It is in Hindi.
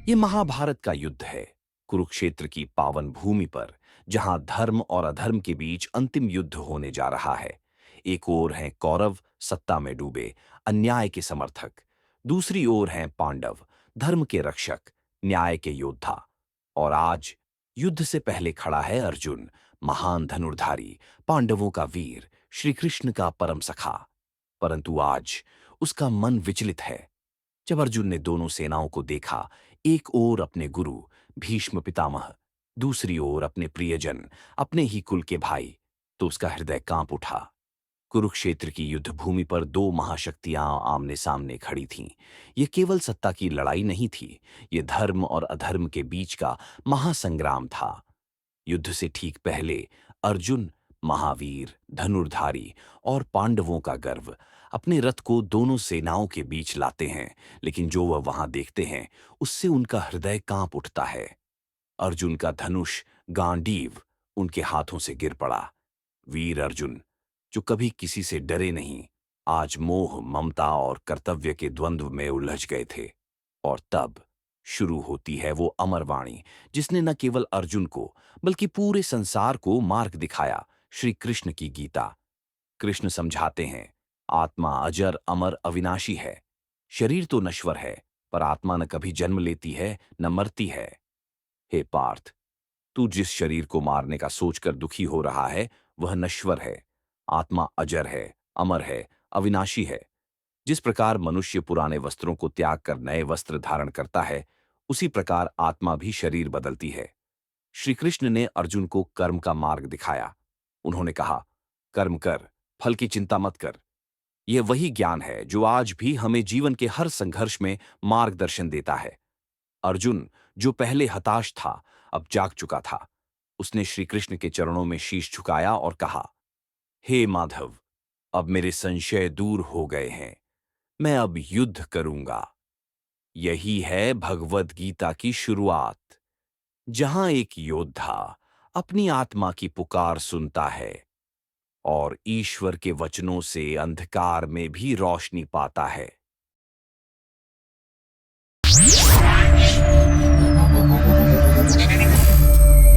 ये महाभारत का युद्ध है, कुरुक्षेत्र की पावन भूमि पर, जहां धर्म और अधर्म के बीच अंतिम युद्ध होने जा रहा है। एक ओर हैं कौरव, सत्ता में डूबे, अन्याय के समर्थक। दूसरी ओर हैं पांडव, धर्म के रक्षक, न्याय के योद्धा। और आज युद्ध से पहले खड़ा है अर्जुन, महान धनुर्धारी, पांडवों का वीर, श्री कृष्ण का परम सखा। परंतु आज उसका मन विचलित है। जब अर्जुन ने दोनों सेनाओं को देखा, एक ओर अपने गुरु भीष्म पितामह, दूसरी ओर अपने प्रियजन, अपने ही कुल के भाई, तो उसका हृदय कांप उठा। कुरुक्षेत्र की युद्ध भूमि पर दो महाशक्तियां आमने सामने खड़ी थीं। ये केवल सत्ता की लड़ाई नहीं थी, ये धर्म और अधर्म के बीच का महासंग्राम था। युद्ध से ठीक पहले अर्जुन, महावीर, धनुर्धारी और पांडवों का गर्व, अपने रथ को दोनों सेनाओं के बीच लाते हैं, लेकिन जो वह वहां देखते हैं उससे उनका हृदय कांप उठता है। अर्जुन का धनुष गांडीव उनके हाथों से गिर पड़ा। वीर अर्जुन, जो कभी किसी से डरे नहीं, आज मोह, ममता और कर्तव्य के द्वंद्व में उलझ गए थे। और तब शुरू होती है वो अमर वाणी, जिसने न केवल अर्जुन को बल्कि पूरे संसार को मार्ग दिखाया, श्री कृष्ण की गीता। कृष्ण समझाते हैं, आत्मा अजर, अमर, अविनाशी है। शरीर तो नश्वर है, पर आत्मा न कभी जन्म लेती है, न मरती है। हे पार्थ, तू जिस शरीर को मारने का सोचकर दुखी हो रहा है, वह नश्वर है। आत्मा अजर है, अमर है, अविनाशी है। जिस प्रकार मनुष्य पुराने वस्त्रों को त्याग कर नए वस्त्र धारण करता है, उसी प्रकार आत्मा भी शरीर बदलती है। श्री कृष्ण ने अर्जुन को कर्म का मार्ग दिखाया। उन्होंने कहा, कर्म कर, फल की चिंता मत कर। यह वही ज्ञान है जो आज भी हमें जीवन के हर संघर्ष में मार्गदर्शन देता है। अर्जुन, जो पहले हताश था, अब जाग चुका था। उसने श्री कृष्ण के चरणों में शीश झुकाया और कहा, हे माधव, अब मेरे संशय दूर हो गए हैं। मैं अब युद्ध करूंगा। यही है भगवद गीता की शुरुआत, जहां एक योद्धा अपनी आत्मा की पुकार सुनता है और ईश्वर के वचनों से अंधकार में भी रोशनी पाता है।